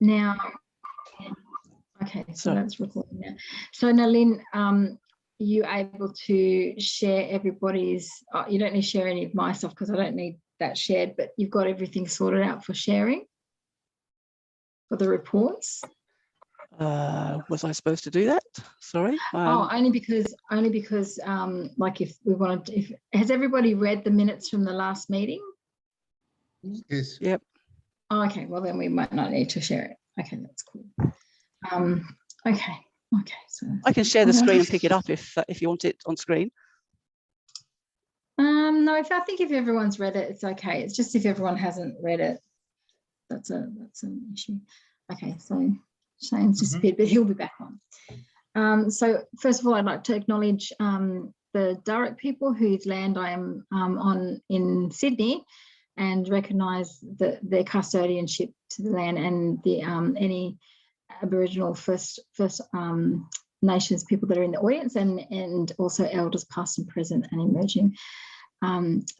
Now, okay, so that's recording now. So now, Lynn, you able to share everybody's, you don't need to share any of my stuff because I don't need that shared, but you've got everything sorted out for sharing for the reports? Was I supposed to do that? Sorry. Only because like if we wanted to, has everybody read the minutes from the last meeting? Yes. Yep. Oh, okay, well then we might not need to share it. Okay, that's cool. Okay, so I can share the screen and pick it up if you want it on screen. No, I think if everyone's read it, it's okay. It's just if everyone hasn't read it, that's an issue. Okay, so Shane's disappeared, but he'll be back on. So first of all, I'd like to acknowledge the direct people whose land I am on in Sydney, and recognise their custodianship to the land and the any Aboriginal First Nations people that are in the audience, and also elders past and present and emerging.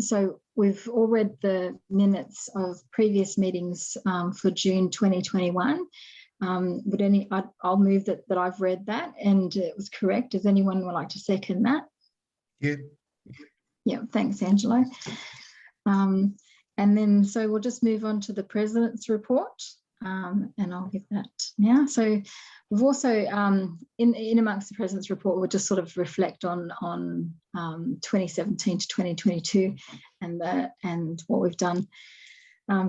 So we've all read the minutes of previous meetings for June 2021. I'll move that I've read that and it was correct. Does anyone would like to second that? Yeah. Yeah, thanks, Angelo. And then so we'll just move on to the President's report, and I'll give that now. So we've also, in amongst the President's report, we'll just sort of reflect on 2017 to 2022 and what we've done.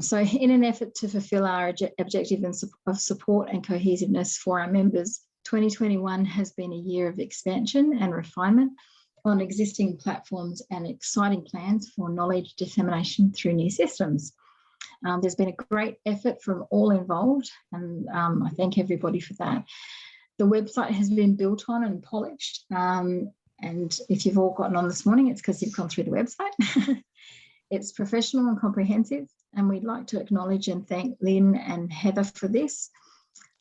So in an effort to fulfil our objective of support and cohesiveness for our members, 2021 has been a year of expansion and refinement on existing platforms and exciting plans for knowledge dissemination through new systems. There's been a great effort from all involved, and I thank everybody for that. The website has been built on and polished, and if you've all gotten on this morning, it's because you've gone through the website. It's professional and comprehensive, and we'd like to acknowledge and thank Lynn and Heather for this.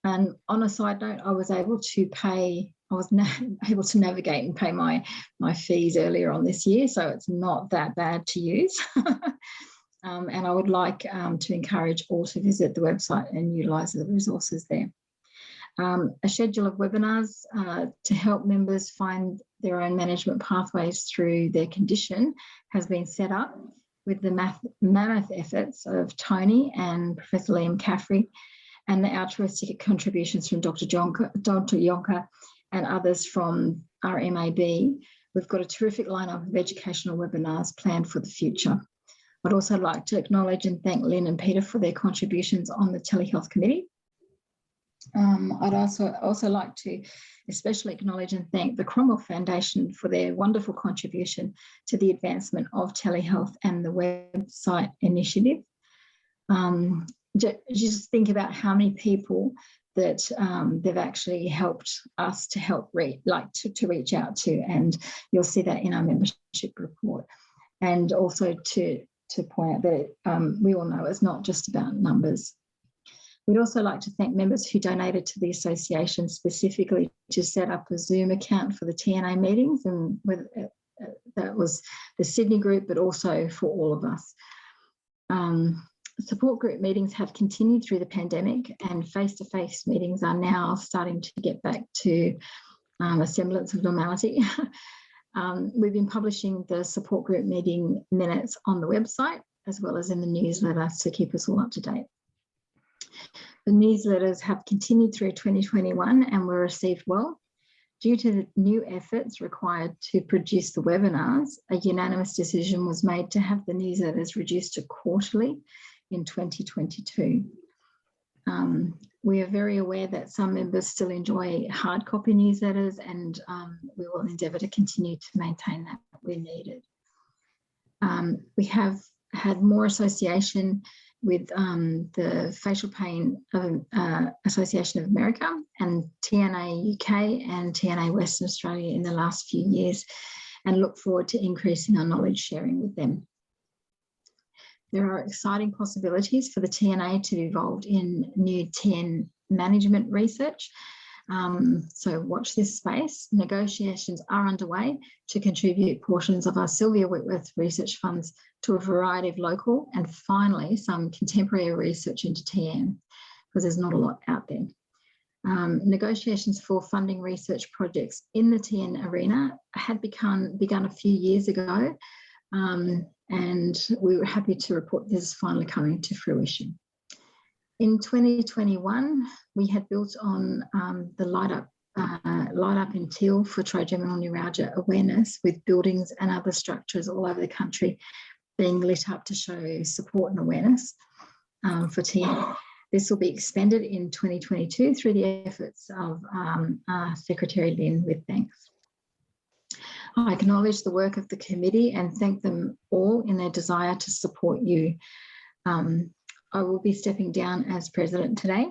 And on a side note, I was able to navigate and pay my fees earlier on this year, so it's not that bad to use. And I would like to encourage all to visit the website and utilise the resources there. A schedule of webinars to help members find their own management pathways through their condition has been set up with the mammoth efforts of Tony and Professor Liam Caffrey, and the altruistic contributions from Dr. Yonka and others from our MAB. We've got a terrific lineup of educational webinars planned for the future. I'd also like to acknowledge and thank Lynn and Peter for their contributions on the Telehealth Committee. I'd also like to especially acknowledge and thank the Cromwell Foundation for their wonderful contribution to the advancement of telehealth and the website initiative. Just think about how many people that they've actually helped us to help to reach out to, and you'll see that in our membership report. And also to point out that we all know it's not just about numbers. We'd also like to thank members who donated to the association specifically to set up a Zoom account for the TNA meetings, and that was the Sydney group, but also for all of us. Support group meetings have continued through the pandemic, and face-to-face meetings are now starting to get back to a semblance of normality. We've been publishing the support group meeting minutes on the website, as well as in the newsletter to keep us all up to date. The newsletters have continued through 2021 and were received well. Due to the new efforts required to produce the webinars, a unanimous decision was made to have the newsletters reduced to quarterly in 2022. We are very aware that some members still enjoy hard copy newsletters, and we will endeavour to continue to maintain that where needed. We have had more association with the Facial Pain Association of America and TNA UK and TNA Western Australia in the last few years, and look forward to increasing our knowledge sharing with them. There are exciting possibilities for the TNA to be involved in new TN management research. So watch this space. Negotiations are underway to contribute portions of our Sylvia Whitworth research funds to a variety of local and finally some contemporary research into TN. because there's not a lot out there. Negotiations for funding research projects in the TN arena had begun a few years ago, and we were happy to report this is finally coming to fruition. In 2021, we had built on the Light Up in Teal for trigeminal neuralgia awareness, with buildings and other structures all over the country being lit up to show support and awareness for TN. This will be expanded in 2022 through the efforts of Secretary Lynn, with thanks. I acknowledge the work of the committee and thank them all in their desire to support you. I will be stepping down as president today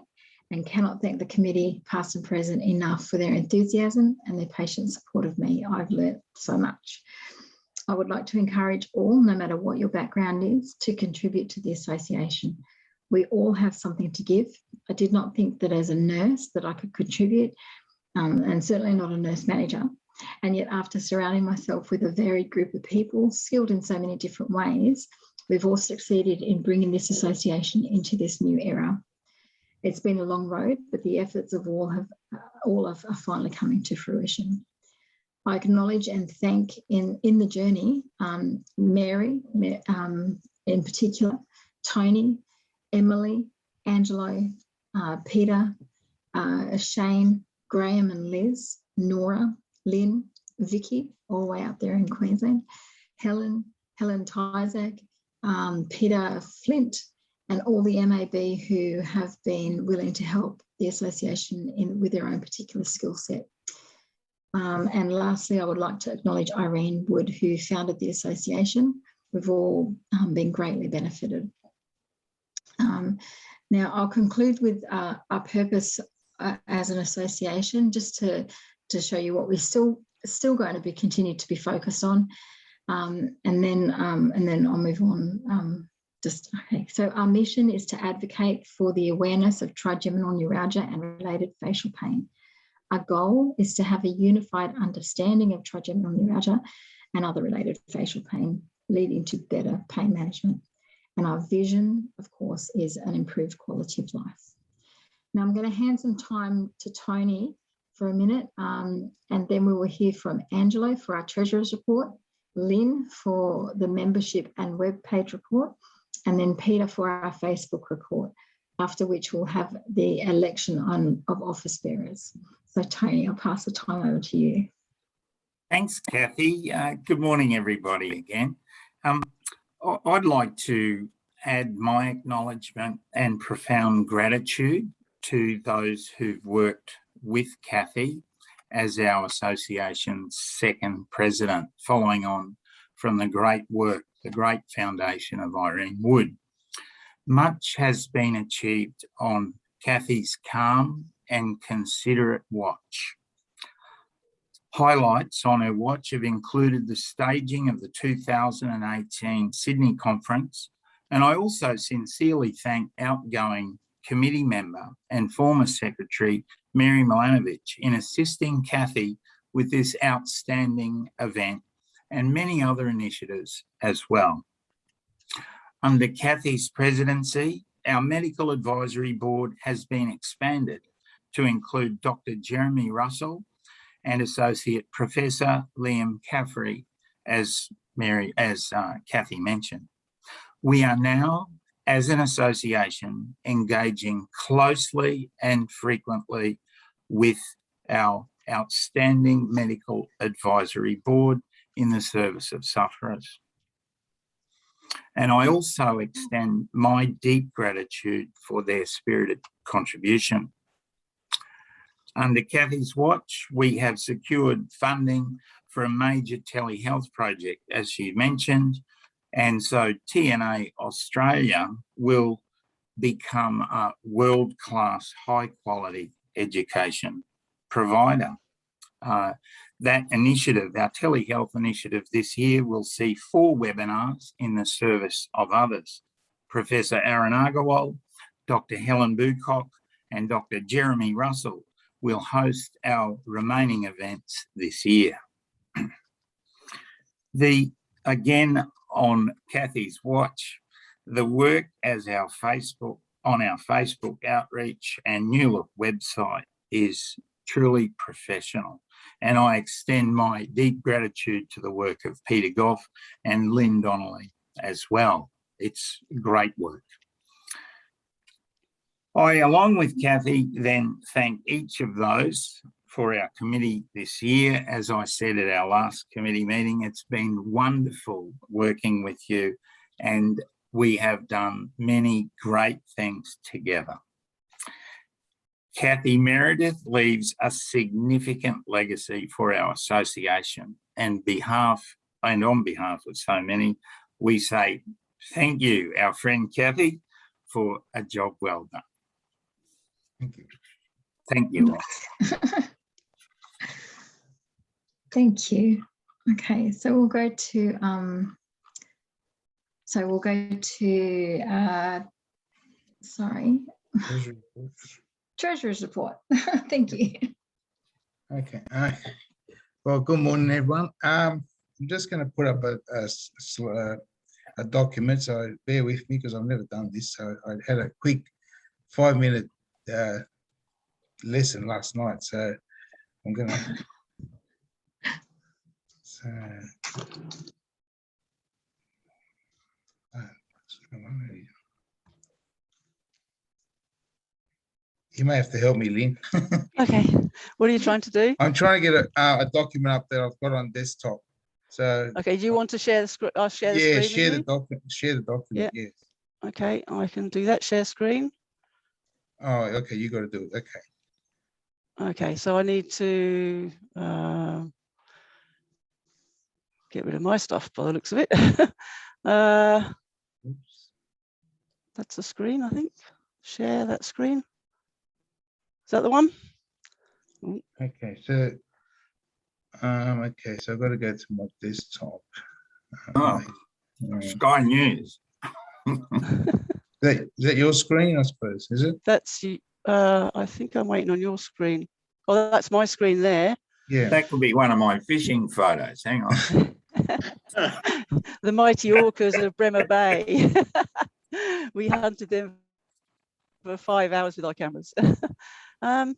and cannot thank the committee, past and present, enough for their enthusiasm and their patient support of me. I've learnt so much. I would like to encourage all, no matter what your background is, to contribute to the association. We all have something to give. I did not think that as a nurse that I could contribute, and certainly not a nurse manager. And yet, after surrounding myself with a varied group of people skilled in so many different ways, we've all succeeded in bringing this association into this new era. It's been a long road, but the efforts of all are finally coming to fruition. I acknowledge and thank in the journey, Mary in particular, Tony, Emily, Angelo, Peter, Shane, Graham and Liz, Nora, Lynn, Vicky, all the way up there in Queensland, Helen Tyzak, Peter Flint, and all the MAB who have been willing to help the association with their own particular skill set. And lastly, I would like to acknowledge Irene Wood, who founded the association. We've all been greatly benefited. Now, I'll conclude with our purpose as an association, just to show you what we're still going to be continued to be focused on, and then I'll move on. Okay. So our mission is to advocate for the awareness of trigeminal neuralgia and related facial pain. Our goal is to have a unified understanding of trigeminal neuralgia and other related facial pain, leading to better pain management. And our vision, of course, is an improved quality of life. Now I'm going to hand some time to Tony for a minute, and then we will hear from Angelo for our Treasurer's report, Lynn for the membership and web page report, and then Peter for our Facebook report, after which we'll have the election of office bearers. So Tony, I'll pass the time over to you. Thanks, Kathy. Good morning, everybody, again. I'd like to add my acknowledgement and profound gratitude to those who've worked with Kathy as our association's second president, following on from the great work, the great foundation of Irene Wood. Much has been achieved on Kathy's calm and considerate watch. Highlights on her watch have included the staging of the 2018 Sydney conference, and I also sincerely thank outgoing committee member and former secretary Mary Milanovic in assisting Kathy with this outstanding event and many other initiatives as well. Under Kathy's presidency, our medical advisory board has been expanded to include Dr. Jeremy Russell and Associate Professor Liam Caffrey, as Kathy mentioned. We are now, as an association, engaging closely and frequently with our outstanding medical advisory board in the service of sufferers. And I also extend my deep gratitude for their spirited contribution. Under Kathy's watch, we have secured funding for a major telehealth project, as she mentioned, and so TNA Australia will become a world-class, high-quality education provider. That initiative, our telehealth initiative this year, will see 4 webinars in the service of others. Professor Aaron Agarwal, Dr. Helen Bucock, and Dr. Jeremy Russell will host our remaining events this year. Again, on Kathy's watch, the work as our Facebook on our Facebook outreach and New Look website is truly professional. And I extend my deep gratitude to the work of Peter Goff and Lynn Donnelly as well. It's great work. I, along with Kathy, then thank each of those for our committee this year. As I said at our last committee meeting, it's been wonderful working with you, and we have done many great things together. Kathy Meredith leaves a significant legacy for our association, and on behalf of so many, we say thank you, our friend Kathy, for a job well done. Thank you. Thank you. Thank you. Okay, so we'll go to Treasurer's report. Thank you. Okay. Well, good morning, everyone. I'm just going to put up a document, so bear with me because I've never done this. So I had a quick 5-minute lesson last night, so I'm going to. So, you may have to help me, Lynn. Okay, what are you trying to do? I'm trying to get a document up that I've got on desktop. So Okay, do you want to share the screen? I'll share the yeah, screen. share the document. Share the document. Yeah. Yes. Okay, I can do that. Share screen. Oh, okay. You got to do it. Okay. Okay, so I need to get rid of my stuff by the looks of it. Oops. That's the screen, I think. Share that screen. Is that the one? Okay. So, okay. So I've got to go to my desktop. Oh, Sky News. Is that your screen? I suppose. Is it? That's you. I think I'm waiting on your screen. Oh, that's my screen there. Yeah. That could be one of my fishing photos. Hang on. The mighty orcas of Bremer Bay. We hunted them for 5 hours with our cameras. I'm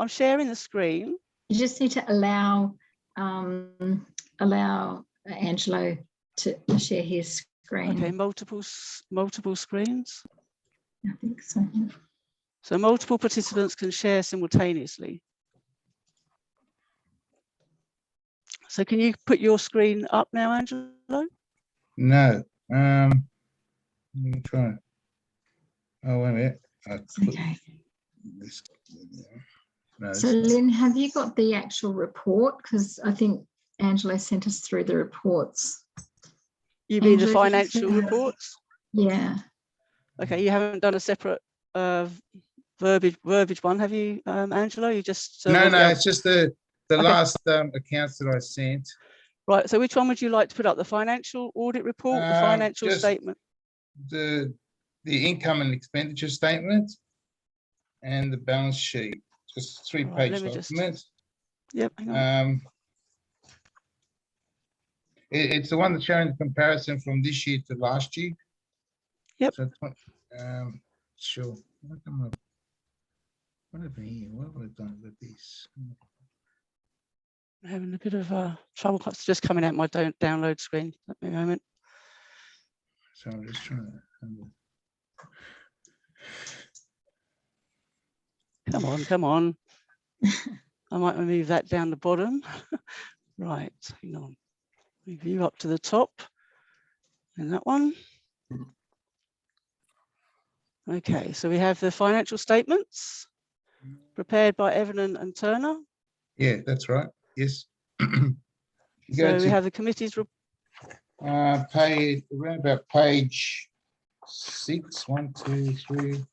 sharing the screen. You just need to allow Angelo to share his screen. Okay, multiple screens. I think so. Yeah. So multiple participants can share simultaneously. So can you put your screen up now, Angelo? No. Let me try. Oh, wait a minute. Okay. This, no, So Lynn, have you got the actual report? Because I think Angelo sent us through the reports. You mean the Angelo, did you financial send- reports? Yeah. Okay, you haven't done a separate verbiage one, have you, Angelo? You just no, it's just the Okay. last accounts that I sent. Right. So which one would you like to put up? The financial audit report, the financial just statement? The income and expenditure statement and the balance sheet. Just 3-page Let me documents. Yep. Hang on. It's the one that's showing the comparison from this year to last year. Yep. So, sure. What happened here? What have I done with this? I'm having a bit of trouble. It's just coming out my download screen. Let me a moment. So I'm just trying to. Come on. I might move that down the bottom. Right. Hang on. Move you up to the top. And that one. Okay. So we have the financial statements prepared by Evan and Turner. Yeah, that's right. Yes. So we have the committee's page around about page 6, 1, 2, 3,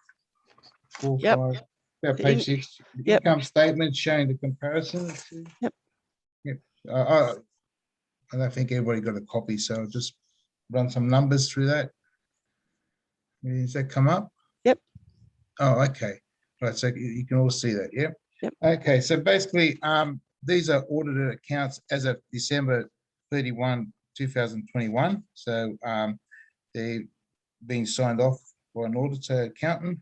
4, Yep. 5. About page 6. Yep. Income statement showing the comparison. Yep. Yep. I don't think everybody got a copy, so I'll just run some numbers through that. Does that come up? Yep. Oh, okay. Right. So you can all see that. Yep. Yep. Okay. So basically, these are audited accounts as of December 31, 2021. So they're being signed off by an auditor accountant.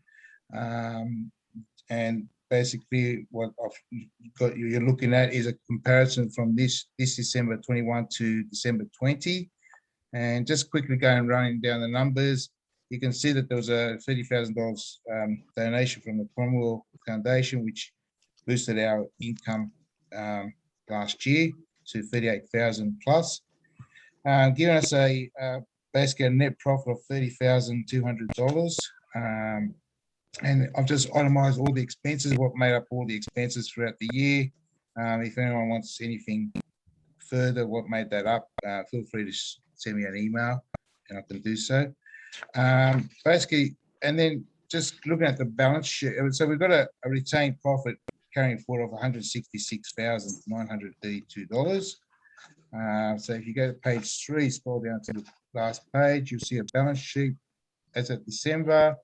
And basically what you're looking at is a comparison from this December 21 to December 20. And just quickly going running down the numbers, you can see that there was a $30,000 donation from the Commonwealth Foundation, which boosted our income last year to 38,000 plus, giving us basically a net profit of $30,200. And I've just itemized all the expenses, what made up all the expenses throughout the year. If anyone wants anything further, what made that up, feel free to send me an email and I can do so. Basically, and then just looking at the balance sheet, so we've got a retained profit carrying forward of $166,932. So if you go to page 3, scroll down to the last page, you'll see a balance sheet as of December,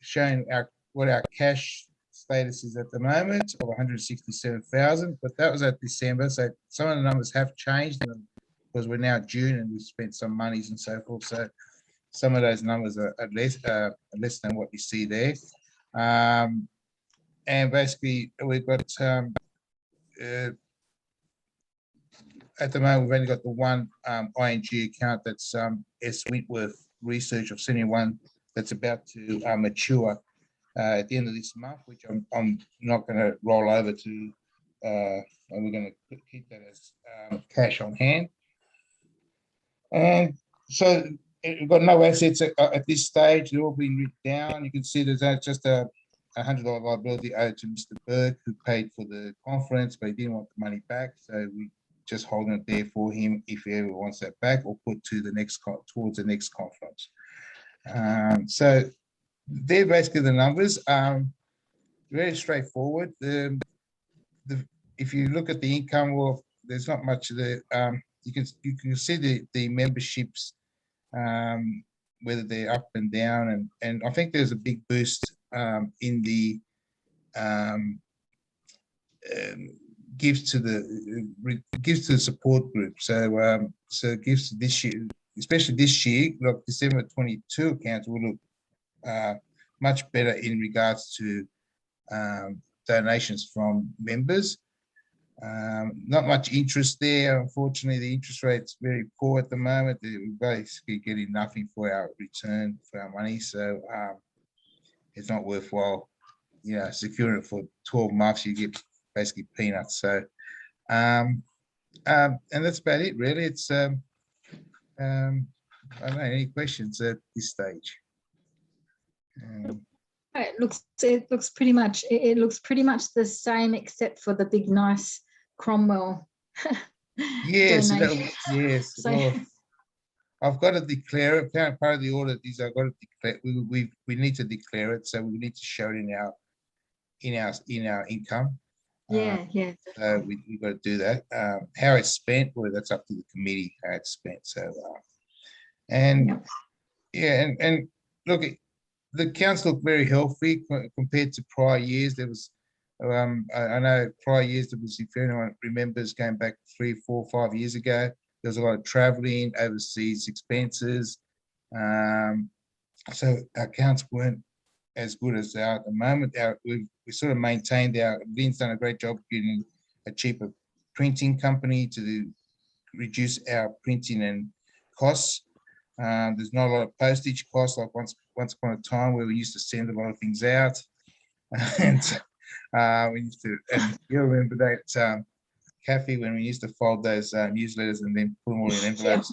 showing what our cash status is at the moment of 167,000, but that was at December. So some of the numbers have changed because we're now June and we've spent some monies and so forth. So some of those numbers are less than what you see there. And basically we've got, at the moment, we've only got the one ING account that's S. Whitworth Research of 71 that's about to mature at the end of this month, which I'm not going to roll over to, and we're going to keep that as cash on hand. And so we've got no assets at this stage. They're all been written down. You can see there's just a $100 liability owed to Mr. Burke, who paid for the conference, but he didn't want the money back. So we just holding it there for him if he ever wants that back, or put to the next towards the next conference. So they're basically the numbers. Very straightforward. If you look at the income, well, there's not much of the. You can see the memberships, whether they're up and down, and I think there's a big boost in the gives to the support group. So so gives this year, especially this year, look, December 22 accounts will look much better in regards to donations from members. Not much interest there. Unfortunately, the interest rate's very poor at the moment. We're basically getting nothing for our return for our money. So it's not worthwhile, securing it for 12 months. You get basically peanuts. So, and that's about it, really. It's, I don't know, any questions at this stage? It looks pretty much the same, except for the big nice Cromwell. Yes, yes. So, well, I've got to declare it. Part of the audit is I've got to declare. We need to declare it, so we need to show it in our income. yeah. So we've got to do that. How it's spent, well, that's up to the committee how it's spent. So, and look, the accounts look very healthy compared to prior years. There was, I know prior years there was, if anyone remembers, going back 3, 4, 5 years ago, there was a lot of traveling, overseas expenses. So our accounts weren't as good as they are at the moment. We sort of maintained Lynn's done a great job getting a cheaper printing company to reduce our printing and costs. There's not a lot of postage costs like once upon a time where we used to send a lot of things out. And we used to, and you remember that, Kathy, when we used to fold those newsletters and then put them all in envelopes,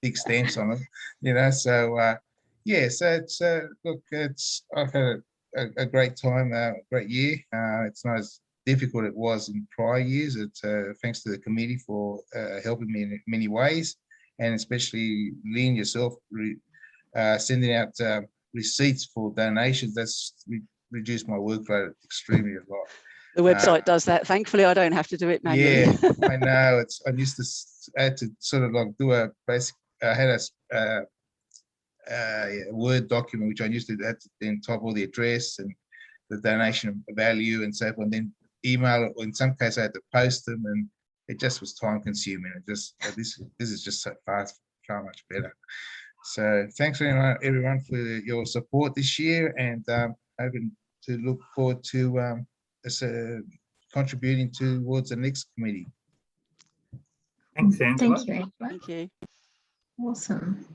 big stamps on them, so yeah, so it's look, I've had a great time, great year. It's not as difficult as it was in prior years. It's thanks to the committee for helping me in many ways, and especially Lynn, yourself, sending out receipts for donations. That's reduced my workload extremely a lot. The website does that. Thankfully, I don't have to do it manually. Yeah, I know. I had to sort of like do a basic. I had a Word document which I used to then type all the address and the donation value and so forth, and then email it. Or in some cases, I had to post them, and it just was time consuming. It just this is just so fast, far much better. So thanks everyone for your support this year, and hoping to look forward to contributing towards the next committee. Thanks, Angela. Thank you, Angela. Thank you. Awesome.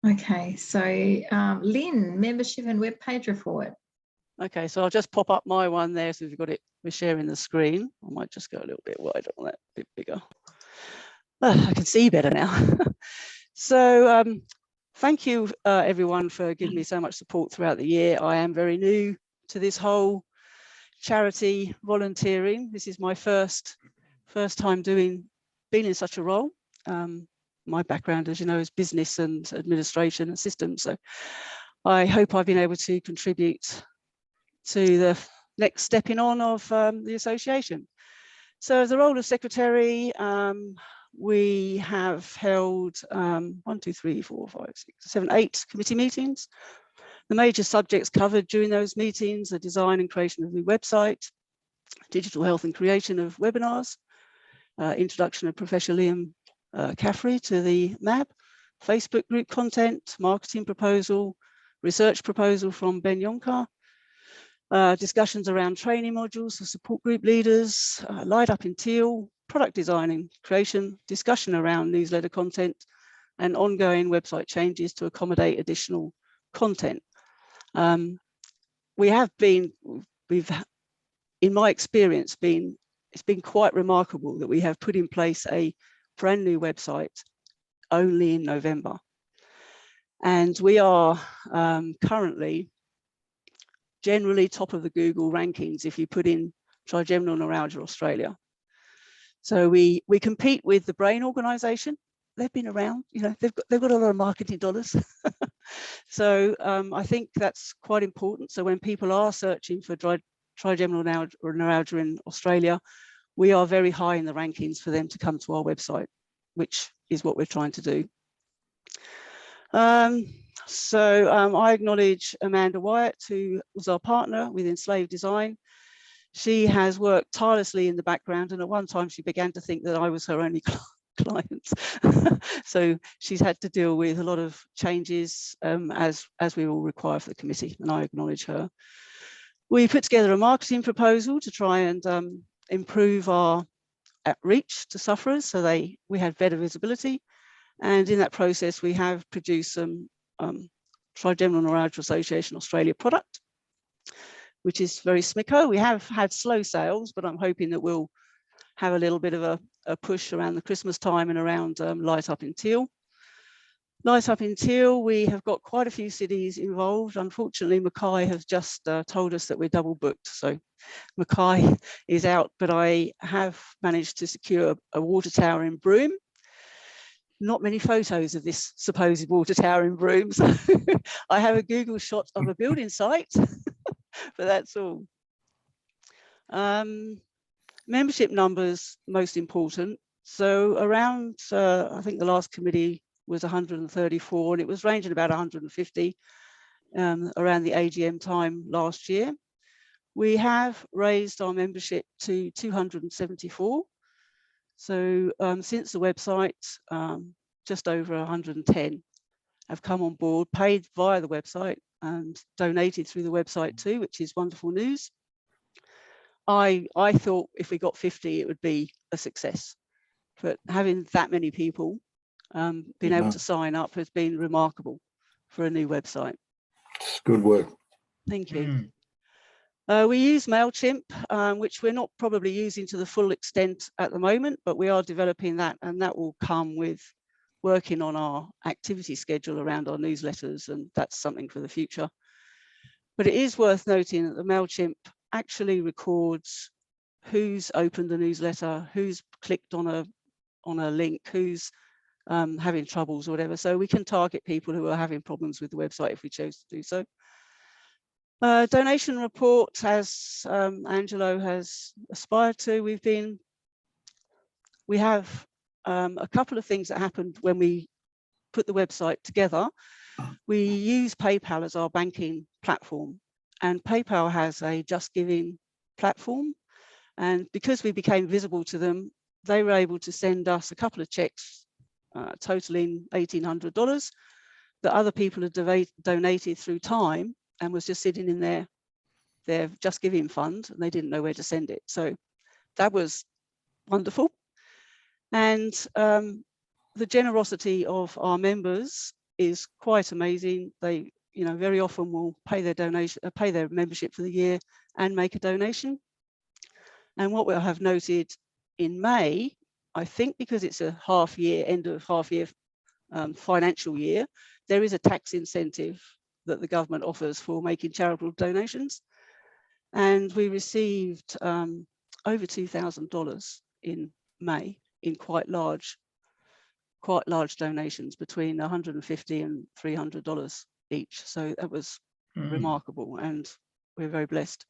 Okay, so Lynn, membership and web page report. Okay, so I'll just pop up my one there. So we've got it, we're sharing the screen. I might just go a little bit wider on that, a bit bigger. I can see better now. So thank you everyone for giving me so much support throughout the year. I am very new to this whole charity volunteering. This is my first time being in such a role. My background, as you know, is business and administration and systems. So I hope I've been able to contribute to the next stepping on of the association. So as the role of secretary, we have held 1, 2, 3, 4, 5, 6, 7, 8 committee meetings. The major subjects covered during those meetings are design and creation of a new website, digital health and creation of webinars, introduction of Professor Liam Caffrey to the MAB, Facebook group content, marketing proposal, research proposal from Ben Yonkar, discussions around training modules for support group leaders, light up in teal, product designing, creation, discussion around newsletter content, and ongoing website changes to accommodate additional content. We've, in my experience, it's been quite remarkable that we have put in place a brand new website only in November. And we are currently generally top of the Google rankings if you put in trigeminal neuralgia Australia. So we compete with the Brain Organisation. They've been around, you know, they've got a lot of marketing dollars. So I think that's quite important. So when people are searching for trigeminal neuralgia in Australia, we are very high in the rankings for them to come to our website, which is what we're trying to do. I acknowledge Amanda Wyatt, who was our partner with Enslaved Design. She has worked tirelessly in the background, and at one time she began to think that I was her only client. So she's had to deal with a lot of changes as we all require for the committee, and I acknowledge her. We put together a marketing proposal to try and improve our outreach to sufferers, so we had better visibility. And in that process, we have produced some Trigeminal Neuralgia Association Australia product, which is very smicko. We have had slow sales, but I'm hoping that we'll have a little bit of a push around the Christmas time and around Light Up in Teal. Light Up in Teal, we have got quite a few cities involved. Unfortunately, Mackay has just told us that we're double booked. So Mackay is out, but I have managed to secure a water tower in Broome. Not many photos of this supposed water tower in Broome. So I have a Google shot of a building site, but that's all. Membership numbers, most important. So around, I think the last committee was 134, and it was ranging about 150 around the AGM time last year. We have raised our membership to 274. So since the website, just over 110 have come on board, paid via the website and donated through the website too, which is wonderful news. I thought if we got 50, it would be a success, but having that many people being able to sign up has been remarkable for a new website. It's good work. Thank you. We use MailChimp, which we're not probably using to the full extent at the moment, but we are developing that, and that will come with working on our activity schedule around our newsletters, and that's something for the future. But it is worth noting that the MailChimp actually records who's opened the newsletter, who's clicked on a link, who's having troubles or whatever. So we can target people who are having problems with the website if we chose to do so. Donation report, as Angelo has aspired to, we have a couple of things that happened when we put the website together. We use PayPal as our banking platform, and PayPal has a Just Giving platform. And because we became visible to them, they were able to send us a couple of checks totaling $1,800 that other people had donated through time and was just sitting in their Just Giving fund, and they didn't know where to send it. So that was wonderful. And the generosity of our members is quite amazing. They, very often will pay their donation, pay their membership for the year and make a donation. And what we'll have noted in May, I think because it's a half year, end of half year financial year, there is a tax incentive that the government offers for making charitable donations. And we received over $2,000 in May in quite large donations, between $150 and $300 each. So that was remarkable, and we're very blessed.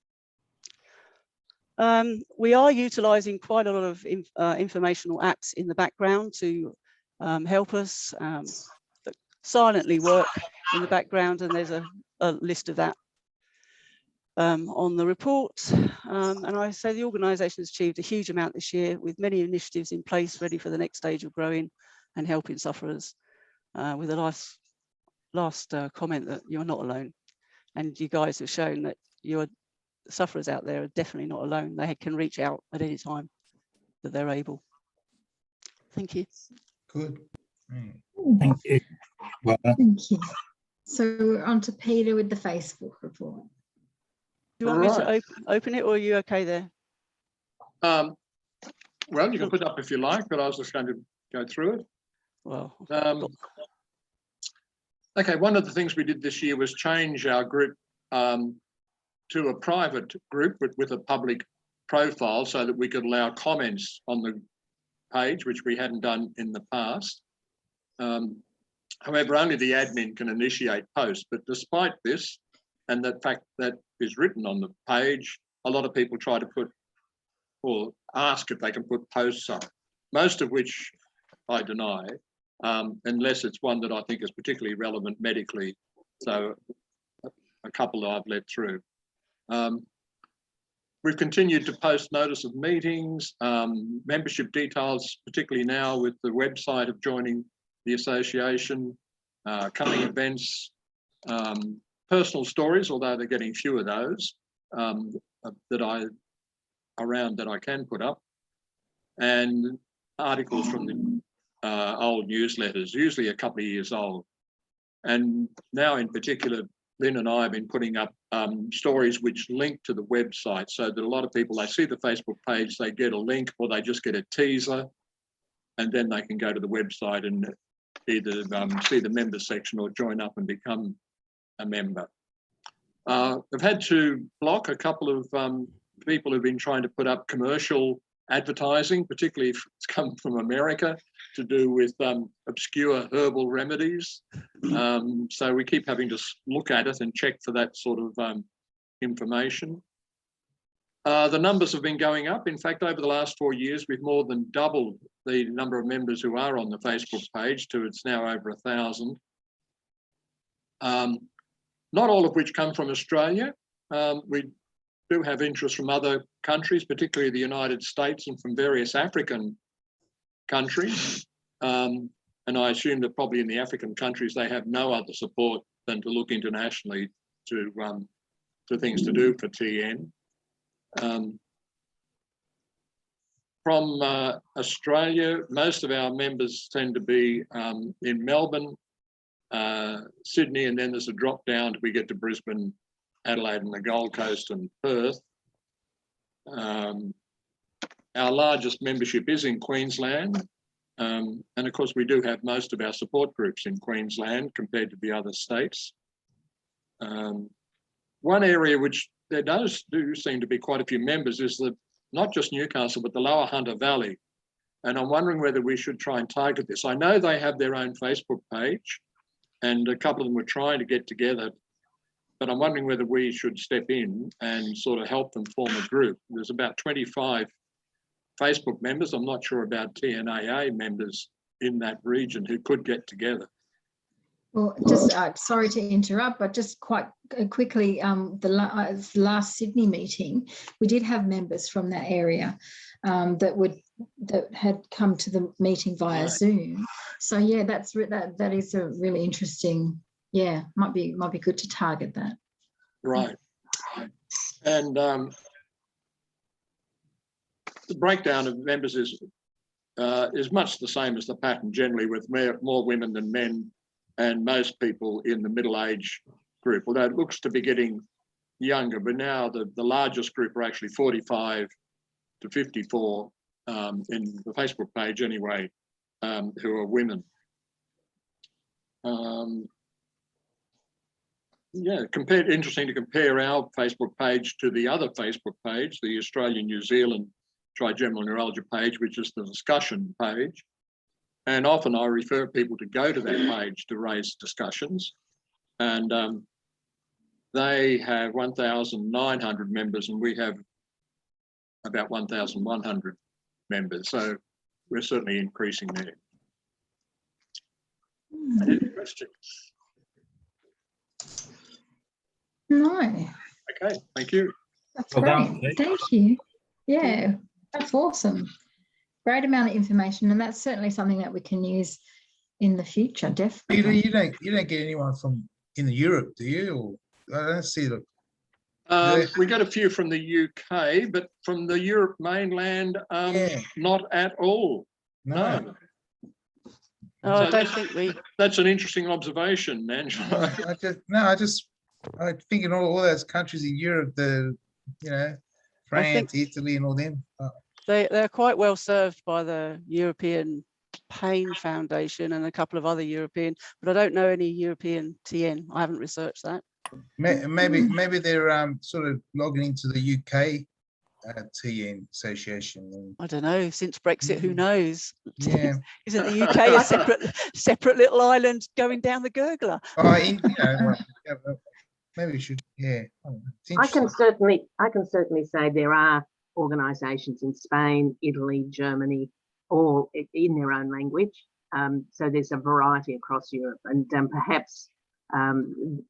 We are utilising quite a lot of informational apps in the background to help us that silently work in the background, and there's a list of that on the report. And I say the organisation has achieved a huge amount this year, with many initiatives in place ready for the next stage of growing and helping sufferers. With the last comment that you're not alone, and you guys have shown that sufferers out there are definitely not alone. They can reach out at any time that they're able. Thank you. Good. Thank you. Well, Thank you. So on to Peter with the Facebook report. Do you want me to open it, or are you okay there? Well, you can put it up if you like, but I was just going to go through it. Well, okay, one of the things we did this year was change our group to a private group with a public profile, so that we could allow comments on the page, which we hadn't done in the past. However, only the admin can initiate posts. But despite this, and the fact that is written on the page, a lot of people try to put or ask if they can put posts up, most of which I deny, unless it's one that I think is particularly relevant medically. So a couple that I've let through. We've continued to post notice of meetings, membership details, particularly now with the website of joining the association, coming events, personal stories, although they're getting fewer of those that I can put up, and articles from the old newsletters, usually a couple of years old. And now in particular, Lynn and I have been putting up stories which link to the website, so that a lot of people, they see the Facebook page, they get a link, or they just get a teaser, and then they can go to the website and either see the members section or join up and become a member. I've had to block a couple of people who've been trying to put up commercial advertising, particularly if it's come from America, to do with obscure herbal remedies. So we keep having to look at it and check for that sort of information. The numbers have been going up. In fact, over the last 4 years, we've more than doubled the number of members who are on the Facebook page to it's now over 1,000. Not all of which come from Australia. We do have interest from other countries, particularly the United States, and from various African countries. And I assume that probably in the African countries, they have no other support than to look internationally to things to do for TN. From Australia, most of our members tend to be in Melbourne, Sydney, and then there's a drop down till we get to Brisbane, Adelaide and the Gold Coast and Perth. Our largest membership is in Queensland. And of course, we do have most of our support groups in Queensland compared to the other states. One area which there do seem to be quite a few members is not just Newcastle, but the Lower Hunter Valley. And I'm wondering whether we should try and target this. I know they have their own Facebook page, and a couple of them were trying to get together, but I'm wondering whether we should step in and sort of help them form a group. There's about 25 Facebook members. I'm not sure about TNAA members in that region who could get together. Well, just sorry to interrupt, but just quite quickly, the last Sydney meeting, we did have members from that area that that had come to the meeting via Zoom. So yeah, that is a really interesting. Yeah, might be good to target that. Right. And the breakdown of members is much the same as the pattern generally, with more women than men, and most people in the middle age group, although it looks to be getting younger, but now the largest group are actually 45 to 54 in the Facebook page anyway, who are women. Yeah, interesting to compare our Facebook page to the other Facebook page, the Australian New Zealand Trigeminal Neuralgia page, which is the discussion page. And often I refer people to go to that page to raise discussions. And they have 1,900 members and we have about 1,100 members. So we're certainly increasing there. Any questions? No. Okay, thank you. That's Well great. done, Kate. Thank you. Yeah, that's awesome. Great amount of information, and that's certainly something that we can use in the future. Definitely. Peter, you don't get anyone from in Europe, do you? Or, I don't see the. We got a few from the UK, but from the Europe mainland, not at all. No. Oh, So I don't think we. That's an interesting observation, Angela. I think in all those countries in Europe, France, Italy, and all them. They're quite well served by the European Pain Foundation and a couple of other European, but I don't know any European TN. I haven't researched that. Maybe they're sort of logging into the UK TN association. I don't know. Since Brexit, who knows? Yeah. Isn't the UK a separate little island going down the gurgler? Maybe we should. Yeah. I can certainly say there are organisations in Spain, Italy, Germany, all in their own language. So there's a variety across Europe, and perhaps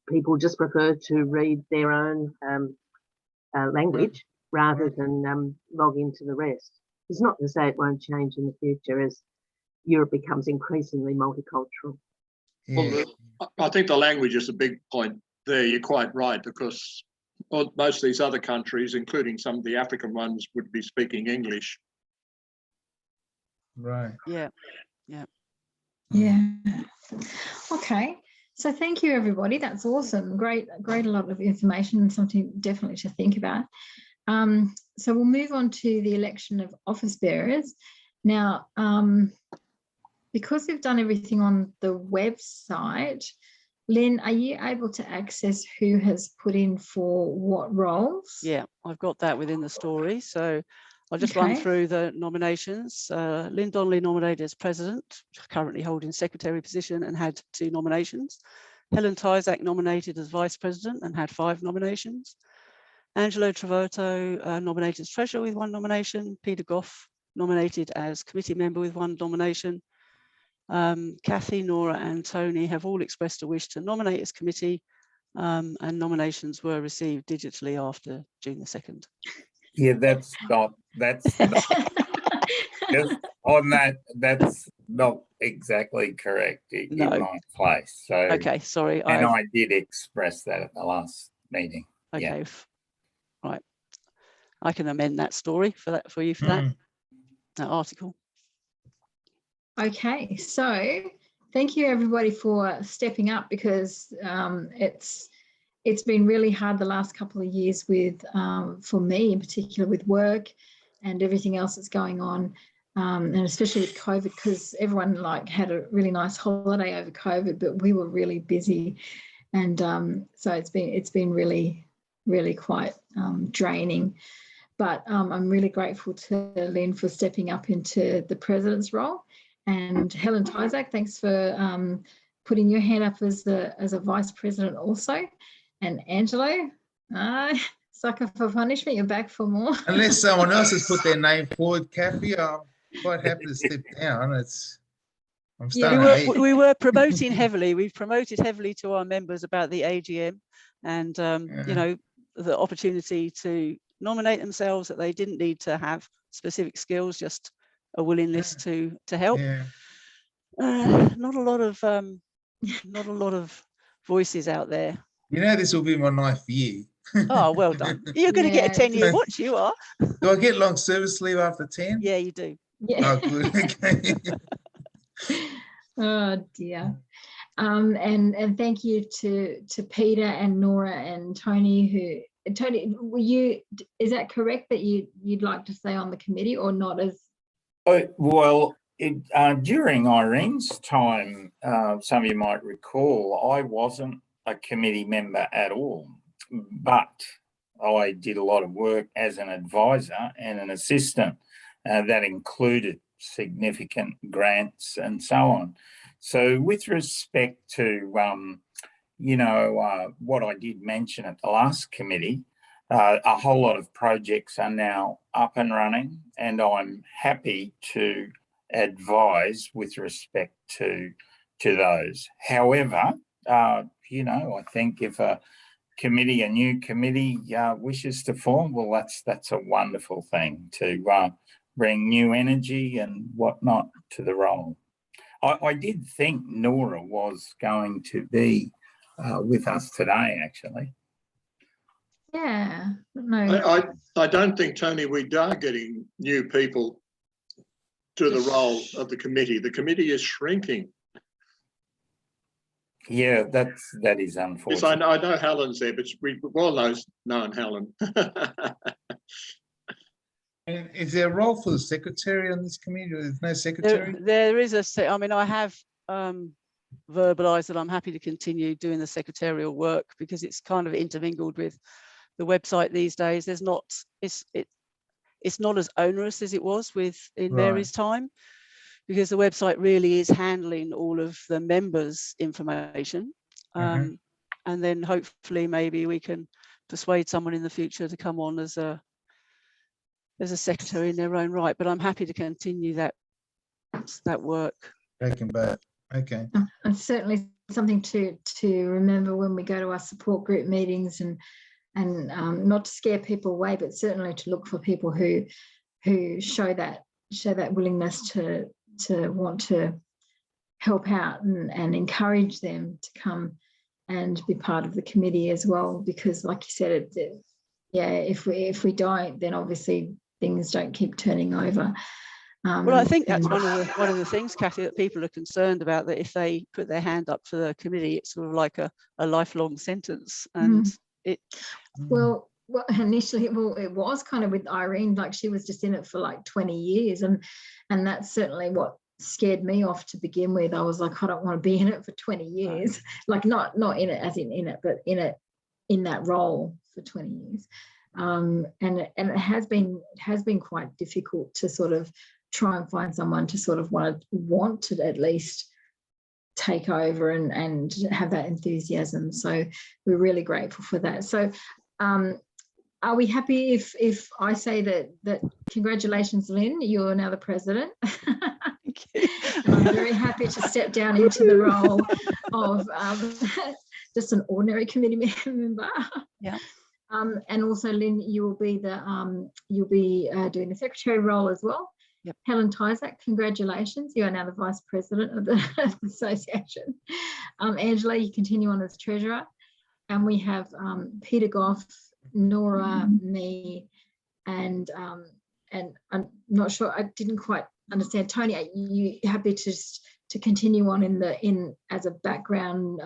people just prefer to read their own language rather than log into the rest. It's not to say it won't change in the future as Europe becomes increasingly multicultural. Yeah. Well, I think the language is a big point there. You're quite right, because most of these other countries, including some of the African ones, would be speaking English. Right. Yeah. Okay. So thank you, everybody. That's awesome. Great, a lot of information and something definitely to think about. So we'll move on to the election of office bearers. Now, because we've done everything on the website, Lynn, are you able to access who has put in for what roles? Yeah, I've got that within the story. So I'll just run through the nominations. Lynn Donnelly nominated as president, currently holding secretary position and had 2 nominations. Helen Tyzack nominated as vice president and had 5 nominations. Angelo Travato nominated as treasurer with 1 nomination. Peter Goff nominated as committee member with 1 nomination. Kathy, Nora and Tony have all expressed a wish to nominate as committee, and nominations were received digitally after June the 2nd. Yeah, that's not just on that, that's not exactly correct in my place. So okay, sorry. And I did express that at the last meeting. Okay, yeah. Right. I can amend that story for you for that article. Okay, so thank you everybody for stepping up, because it's been really hard the last couple of years with for me in particular, with work and everything else that's going on, and especially with COVID, because everyone had a really nice holiday over COVID, but we were really busy, and so it's been really quite draining. But I'm really grateful to Lynn for stepping up into the president's role. And Helen Tyzack, thanks for putting your hand up as a vice president also. And Angelo, sucker for punishment, you're back for more. Unless someone else has put their name forward, Kathy, I'm quite happy to step down. We were promoting heavily. We've promoted heavily to our members about the AGM and the opportunity to nominate themselves, that they didn't need to have specific skills, just a willingness to help. Yeah. Not a lot of voices out there. You know, this will be my 9th year. Oh, well done. You're going to get a 10-year watch, you are. Do I get long service leave after 10? Yeah, you do. Yeah. Oh, good. Okay. Oh dear. And thank you to Peter and Nora and Tony. Tony, is that correct that you'd like to stay on the committee or not? Well, during Irene's time, some of you might recall, I wasn't a committee member at all, but I did a lot of work as an advisor and an assistant that included significant grants and so on. So with respect to, what I did mention at the last committee, a whole lot of projects are now up and running, and I'm happy to advise with respect to those. However, I think if a new committee wishes to form, well, that's a wonderful thing to bring new energy and whatnot to the role. I did think Nora was going to be with us today, actually. Yeah. No. I don't think, Tony, we are getting new people to the role of the committee. The committee is shrinking. Yeah, that is unfortunate. Yes, I know Helen's there, but we've well known Helen. And is there a role for the secretary on this committee? There's no secretary? There is I have verbalised that I'm happy to continue doing the secretarial work because it's kind of intermingled with the website these days. It's not as onerous as it was in Mary's time, because the website really is handling all of the members' information. And then hopefully maybe we can persuade someone in the future to come on as a secretary in their own right. But I'm happy to continue that work. Taking back. Okay. And certainly something to remember when we go to our support group meetings, and not to scare people away, but certainly to look for people who show that willingness to want to help out and encourage them to come and be part of the committee as well. Because, like you said, if we don't, then obviously things don't keep turning over. Well, I think that's one of the things, Cathy, that people are concerned about, that if they put their hand up for the committee, it's sort of like a lifelong sentence. And Well, initially, it was kind of with Irene, like she was just in it for like 20 years. And that's certainly what scared me off to begin with. I was like, I don't want to be in it for 20 years. Like not in it as in it, but in that role for 20 years. And it has been quite difficult to sort of try and find someone to sort of want to at least take over and have that enthusiasm. So we're really grateful for that. So are we happy if I say that congratulations, Lynn, you're now the president? Thank you. I'm very happy to step down into the role of just an ordinary committee member. Yeah. And also, Lynn, you will be doing the secretary role as well. Yep. Helen Tyzak, congratulations. You are now the vice president of the association. Angela, you continue on as treasurer. And we have Peter Goff, Nora, me, and I'm not sure, I didn't quite understand. Tony, are you happy to continue on as a background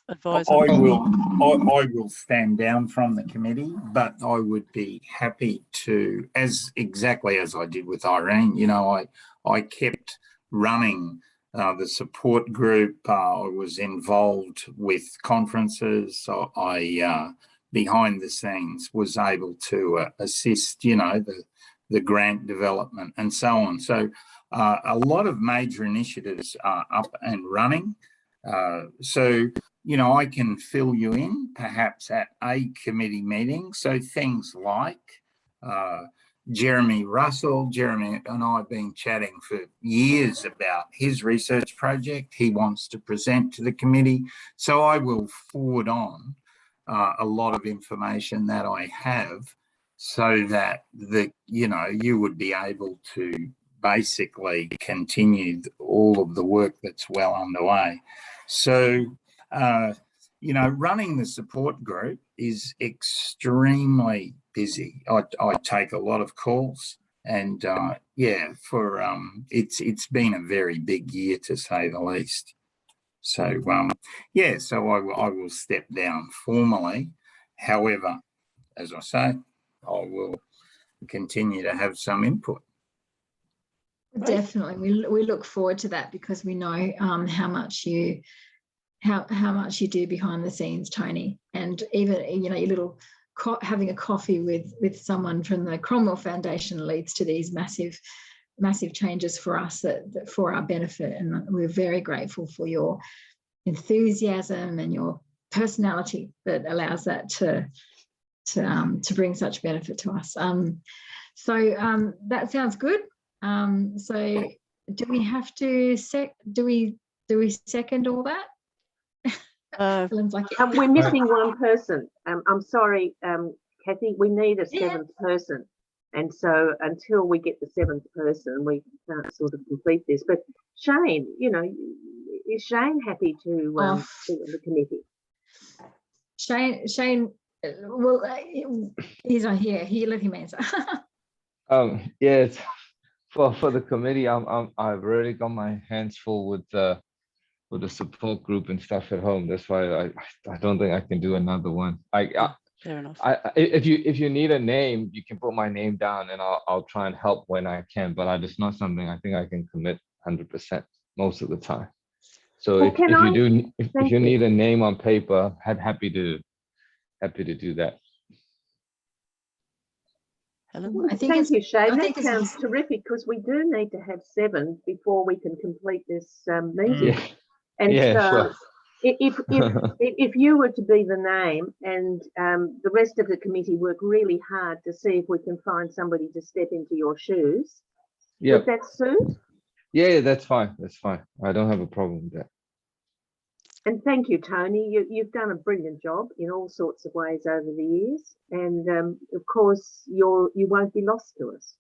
advisor? I will stand down from the committee, but I would be happy to, exactly as I did with Irene. I kept running the support group. I was involved with conferences. I behind the scenes was able to assist, the grant development and so on. So a lot of major initiatives are up and running. So I can fill you in perhaps at a committee meeting. So things like Jeremy and I have been chatting for years about his research project he wants to present to the committee. So I will forward on a lot of information that I have, so that you would be able to basically continue all of the work that's well underway. So, you know, running the support group is extremely busy. I take a lot of calls, and yeah, for it's been a very big year, to say the least. So yeah, so I will step down formally. However, as I say, I will continue to have some input. Definitely, we look forward to that, because we know how much you do behind the scenes, Tony, and even, you know, your little having a coffee with someone from the Cromwell Foundation leads to these massive changes for us that for our benefit, and we're very grateful for your enthusiasm and your personality that allows that to bring such benefit to us. So that sounds good. So do we have to do we second all that? We're missing one person. I'm sorry, Kathy, we need a seventh person. And so until we get the seventh person, we can't sort of complete this. But Shane, you know, is Shane happy to be on the committee? Shane, well, he's not here. Let him answer. Yeah, for the committee, I've already got my hands full with the support group and stuff at home. That's why I don't think I can do another one. Fair enough. If you need a name, you can put my name down, and I'll try and help when I can. But it's not something I think I can commit 100% most of the time. So well, if you need a name on paper, I'm happy to do that. Helen? Thank you, Shane. That sounds terrific, because we do need to have 7 before we can complete this meeting. Yeah. And yeah, so sure. if you were to be the name, and the rest of the committee work really hard to see if we can find somebody to step into your shoes, would that suit? Yeah, that's fine. That's fine. I don't have a problem with that. And thank you, Tony. You've done a brilliant job in all sorts of ways over the years, and of course you won't be lost to us.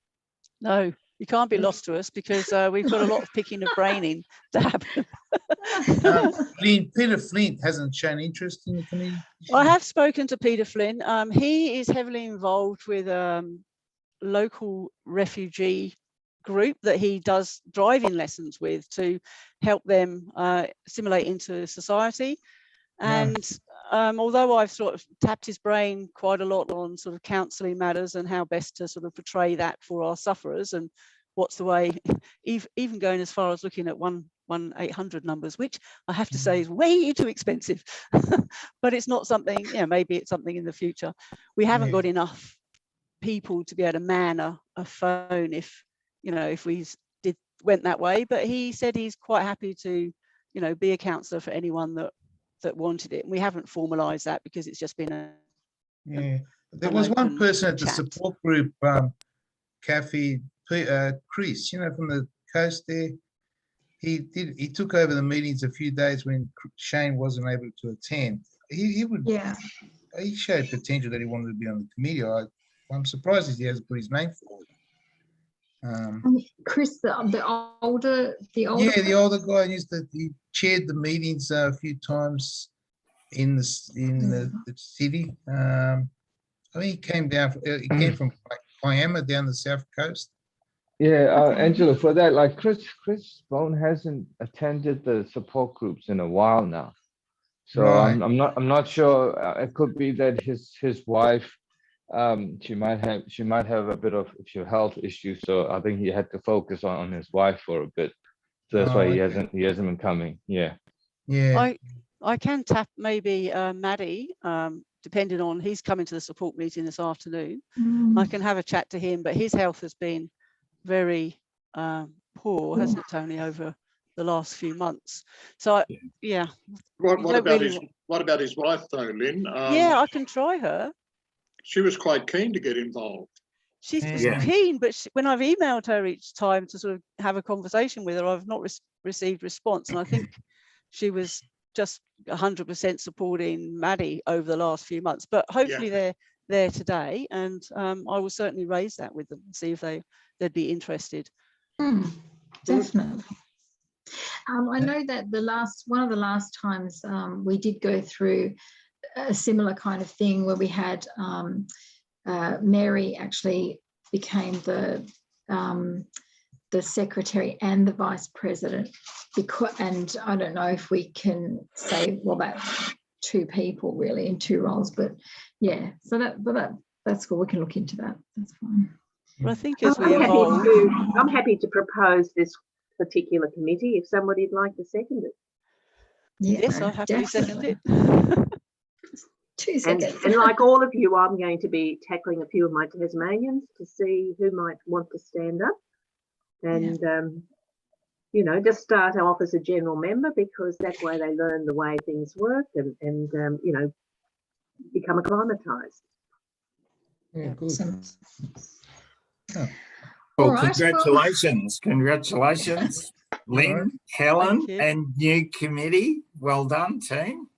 No, you can't be lost to us, because we've got a lot of picking of braining to happen. Peter Flint hasn't shown interest in the committee. I have spoken to Peter Flynn. He is heavily involved with local refugee group that he does driving lessons with to help them assimilate into society. And although I've sort of tapped his brain quite a lot on sort of counselling matters and how best to sort of portray that for our sufferers, and what's the way, even going as far as looking at 1-800 numbers, which I have to say is way too expensive. But it's not something, yeah, maybe it's something in the future. We haven't got enough people to be able to man a phone if, you know, if we went that way. But he said he's quite happy to, you know, be a counsellor for anyone that wanted it. And we haven't formalised that, because it's just been there was one person at the chat. support group, Kathy, Chris, you know, from the coast there. He took over the meetings a few days when Shane wasn't able to attend. He showed potential that he wanted to be on the committee. I'm surprised he hasn't put his name forward. Chris, the older yeah, the older guy he chaired the meetings a few times in the city. I think he came from like Kiama down the south coast. Yeah, Angela, for that, like Chris Bone hasn't attended the support groups in a while now, so right. I'm not sure. It could be that his wife, she might have a bit of health issues, so I think he had to focus on his wife for a bit. So that's why he hasn't been coming. Yeah. I can tap maybe Maddie, depending on, he's coming to the support meeting this afternoon. I can have a chat to him, but his health has been very poor, hasn't it, Tony, over the last few months? So yeah. What about his wife though, Lynn? Yeah, I can try her. She was quite keen to get involved. She's keen, but when I've emailed her each time to sort of have a conversation with her, I've not received response. And I think she was just 100% supporting Maddie over the last few months. But hopefully they're there today, and I will certainly raise that with them and see if they'd be interested. Definitely. I know that one of the last times we did go through a similar kind of thing where we had Mary actually became the secretary and the vice president, and I don't know if we can say, well, that's two people really in two roles, but yeah, so that's cool. We can look into that. That's fine. Well, I think as we evolve, I'm happy to propose this particular committee if somebody'd like to second it. Yeah, yes, I'll happily second it. 2 seconds. And like all of you, I'm going to be tackling a few of my Tasmanians to see who might want to stand up. And, you know, just start off as a general member, because that way they learn the way things work and you know, become acclimatized. Yeah, good. All Well, right, congratulations, Lynn, Helen, and new committee. Well done, team.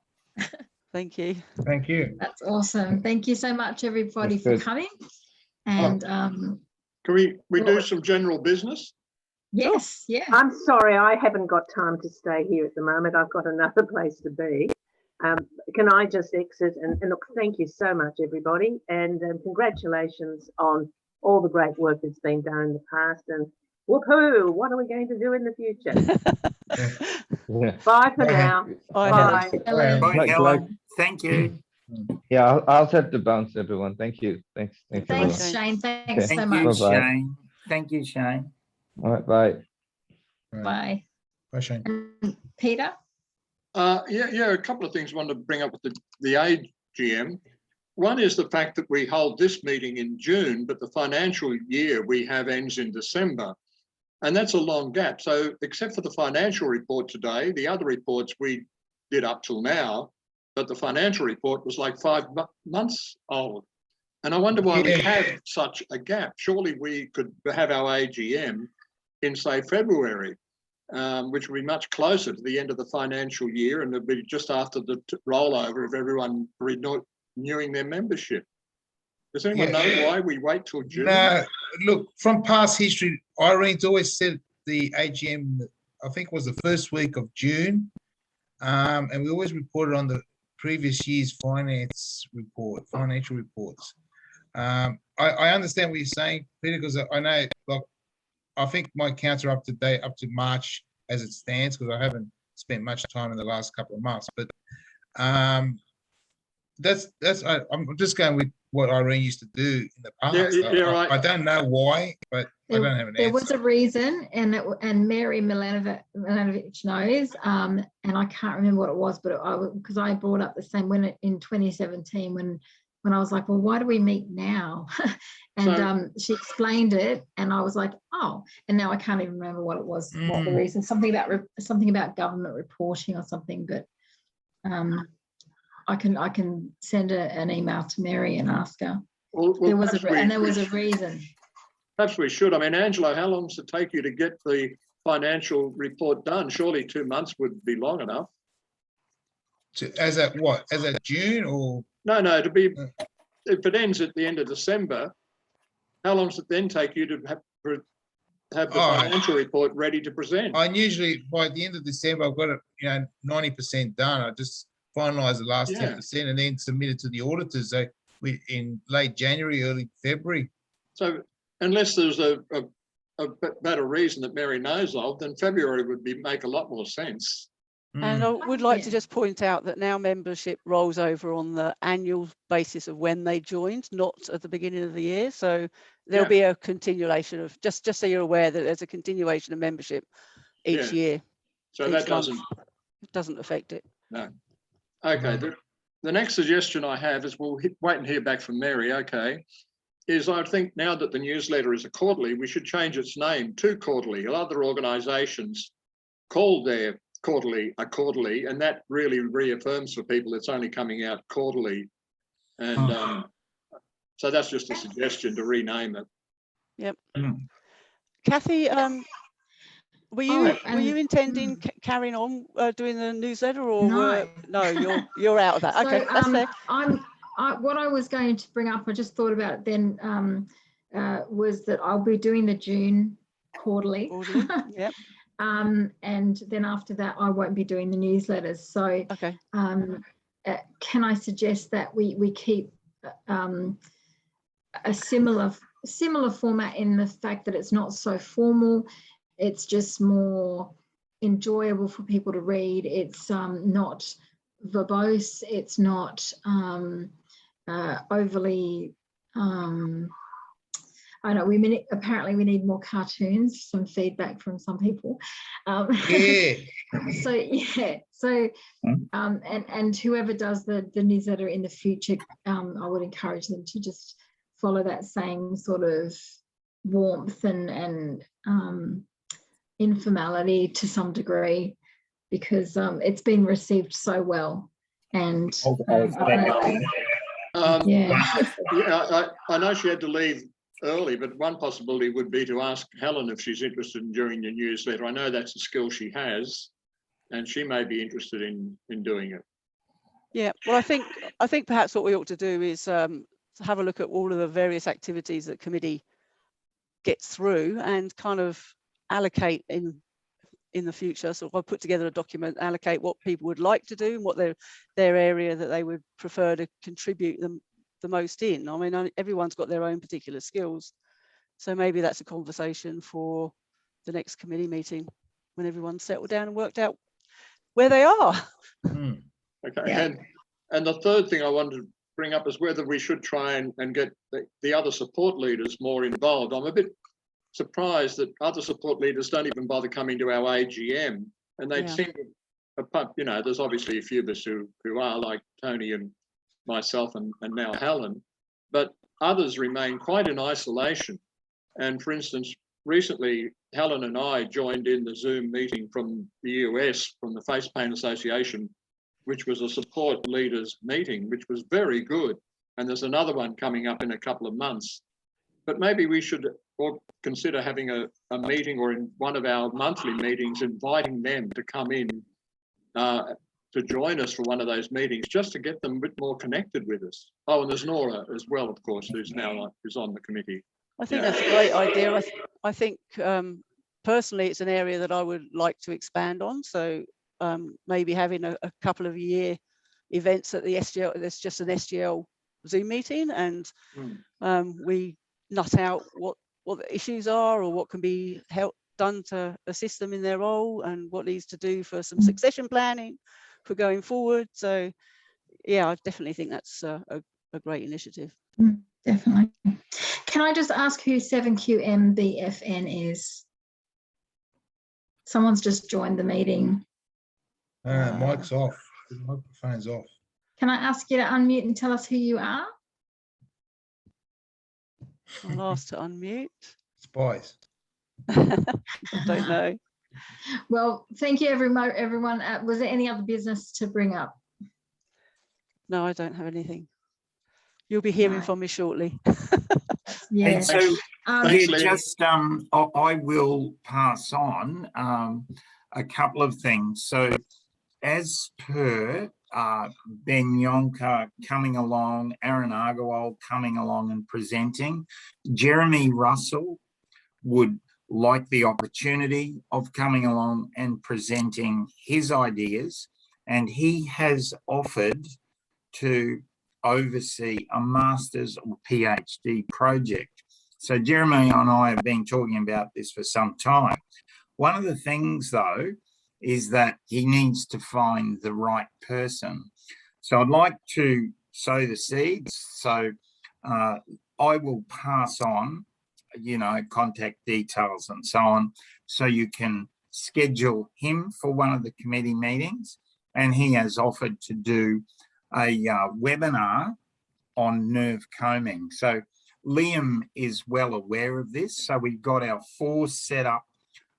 Thank you. Thank you. that's awesome. Thank you so much, everybody, That's for good. coming. And Can we do some general business? yes, yeah. I'm sorry, I haven't got time to stay here at the moment. I've got another place to be. Can I just exit? And look, thank you so much, everybody. And congratulations on all the great work that's been done in the past. And woohoo, what are we going to do in the future? Yeah. Bye for now. Bye. Helen. Bye, Like- Helen. Thank you. Yeah, I'll have to bounce, everyone. Thank you. Thanks. Thanks, everyone. Thanks, Shane. Thanks Okay. so Thank much. you, Bye-bye. Shane. Thank you, Shane. All right, bye. Bye. Bye, Shane. And Peter? Yeah, a couple of things I wanted to bring up with the AGM. One is the fact that we hold this meeting in June, but the financial year we have ends in December. And that's a long gap. So except for the financial report today, the other reports we did up till now, but the financial report was like 5 months old. And I wonder why we have such a gap. Surely we could have our AGM in, say, February, which would be much closer to the end of the financial year, and it'd be just after the rollover of everyone renewing their membership. Does anyone know why we wait till June? No, look, from past history, Irene's always said the AGM, I think it was the first week of June, and we always reported on the previous year's financial reports. I understand what you're saying, Peter, because I know, like, I think my accounts are up to date, up to March as it stands, because I haven't spent much time in the last couple of months. But I'm just going with what Irene used to do in the past. Right. I don't know why, but I don't have an answer. There was a reason, and Mary Milanovic knows, and I can't remember what it was, but because I brought up the same when in 2017 when I was like, well, why do we meet now? And she explained it, and I was like, oh, and now I can't even remember what it was, what the reason, something about government reporting or something, but I can send an email to Mary and ask her. Well, there was a reason. Perhaps we should. I mean, Angela, how long does it take you to get the financial report done? Surely 2 months would be long enough. As at what? As at June or? No, to be, if it ends at the end of December, how long does it then take you to have the financial report ready to present? I usually, by the end of December, I've got it, 90% done. I just finalise the last 10% and then submit it to the auditors. So in late January, early February. So unless there's a better reason that Mary knows of, then February would make a lot more sense. And I would like to just point out that now membership rolls over on the annual basis of when they joined, not at the beginning of the year. So there'll be a continuation of, just so you're aware that there's a continuation of membership each year. So that doesn't affect it. No. Okay. The next suggestion I have is we'll wait and hear back from Mary. Okay. Is I think now that the newsletter is a quarterly, we should change its name to quarterly. Other organisations called their quarterly a quarterly, and that really reaffirms for people it's only coming out quarterly. And so that's just a suggestion to rename it. Yep. Kathy, were you intending carrying on doing the newsletter, or no? You're out of that. So, okay, that's fair. What I was going to bring up, I just thought about it then, was that I'll be doing the June quarterly. Yep. And then after that, I won't be doing the newsletters. So Okay. can I suggest that we keep a similar format in the fact that it's not so formal, it's just more enjoyable for people to read. It's not verbose, it's not overly I know apparently we need more cartoons, some feedback from some people. Yeah. And whoever does the newsletter in the future, I would encourage them to just follow that same sort of warmth and informality to some degree, because it's been received so well. And I know she had to leave early, but one possibility would be to ask Helen if she's interested in doing your newsletter. I know that's a skill she has, and she may be interested in doing it. Yeah, well, I think perhaps what we ought to do is to have a look at all of the various activities that committee gets through and kind of allocate in the future. So I'll put together a document, allocate what people would like to do and what their area that they would prefer to contribute the most in. I mean, everyone's got their own particular skills. So maybe that's a conversation for the next committee meeting when everyone's settled down and worked out where they are. Okay, yeah. And the third thing I wanted to bring up is whether we should try and get the other support leaders more involved. I'm a bit surprised that other support leaders don't even bother coming to our AGM, and they seem to, you know, there's obviously a few of us who are, like Tony and myself and now Helen, but others remain quite in isolation. And for instance, recently Helen and I joined in the Zoom meeting from the US, from the Face Paint Association, which was a support leaders meeting, which was very good. And there's another one coming up in a couple of months. But maybe we should consider having a meeting, or in one of our monthly meetings, inviting them to come in to join us for one of those meetings, just to get them a bit more connected with us. Oh, and there's Nora as well, of course, who's on the committee. I think that's a great idea. I think personally, it's an area that I would like to expand on. So maybe having a couple of year events at the SGL, there's just an SGL Zoom meeting, and we nut out what the issues are, or what can be done to assist them in their role, and what needs to do for some succession planning for going forward. So yeah, I definitely think that's a great initiative. Definitely. Can I just ask who 7QMBFN is? Someone's just joined the meeting. Mic's off. The microphone's off. Can I ask you to unmute and tell us who you are? I'll ask to unmute. Spies. I don't know. Well, thank you, everyone. Was there any other business to bring up? No, I don't have anything. You'll be hearing from me shortly. Yeah. And so I will pass on a couple of things. So as per Ben Yonka coming along, Aaron Agarwal coming along and presenting, Jeremy Russell would like the opportunity of coming along and presenting his ideas, and he has offered to oversee a master's or PhD project. So Jeremy and I have been talking about this for some time. One of the things, though, is that he needs to find the right person. So I'd like to sow the seeds. So I will pass on, you know, contact details and so on, so you can schedule him for one of the committee meetings. And he has offered to do a webinar on nerve combing. So Liam is well aware of this. So we've got our 4 set up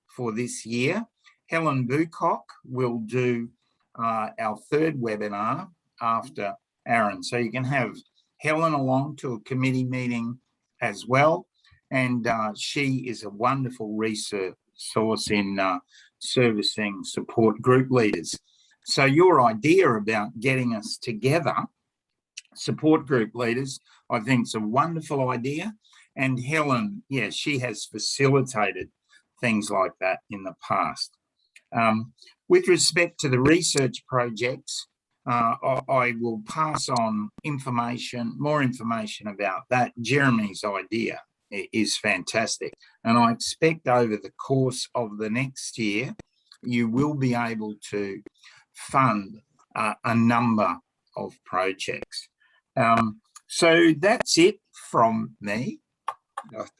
for this year. Helen Bucock will do our 3rd webinar after Aaron. So you can have Helen along to a committee meeting as well. And she is a wonderful research source in servicing support group leaders. So your idea about getting us together, support group leaders, I think it's a wonderful idea. And Helen, yeah, she has facilitated things like that in the past. With respect to the research projects, I will pass on more information about that. Jeremy's idea is fantastic. And I expect over the course of the next year, you will be able to fund a number of projects. So that's it from me.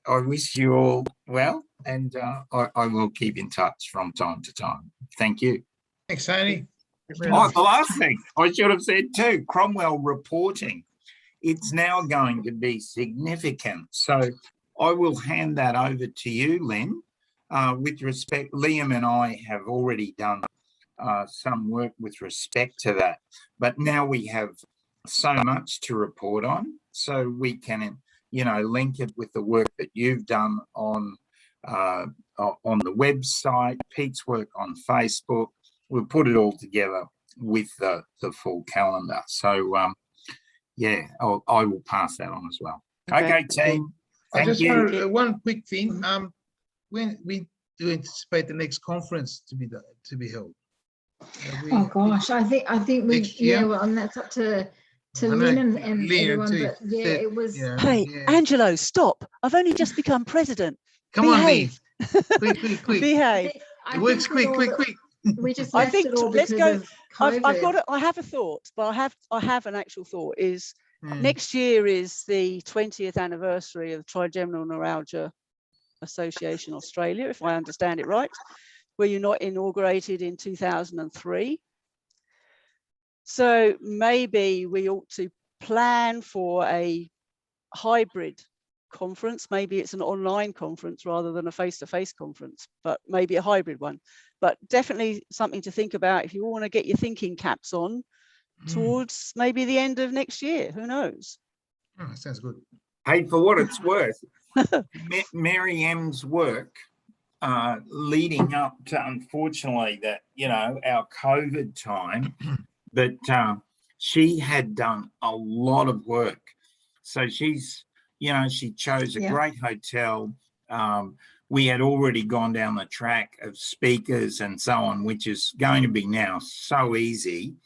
I wish you all well, and I will keep in touch from time to time. Thank you. Thanks, Tony. Oh, the last thing I should have said too, Cromwell reporting. It's now going to be significant. So I will hand that over to you, Lynn. With respect, Liam and I have already done some work with respect to that, but now we have so much to report on, so we can, link it with the work that you've done on the website, Pete's work on Facebook. We'll put it all together with the full calendar. So, I will pass that on as well. Okay, team. I just you. wanted one quick thing. When we do anticipate the next conference to be held? Oh gosh, I think we well, and that's up to Lynn and everyone. Too. But yeah, it was. Hey, Angelo, stop! I've only just become president. Come Behave. on, Lee. Quick. Behave. It works quick. We just I left think it all let's because go. of I've COVID. got. I have a thought, but I have an actual thought. Is next year is the 20th anniversary of Trigeminal Neuralgia Association Australia, if I understand it right. Were you not inaugurated in 2003? So maybe we ought to plan for a hybrid conference. Maybe it's an online conference rather than a face-to-face conference, but maybe a hybrid one. But definitely something to think about if you want to get your thinking caps on towards maybe the end of next year. Who knows? Oh, sounds good. Hey, for what it's worth, Mary M's work leading up to, unfortunately, that, our COVID time, but she had done a lot of work. So she's, she chose a great hotel. We had already gone down the track of speakers and so on, which is going to be now so easy,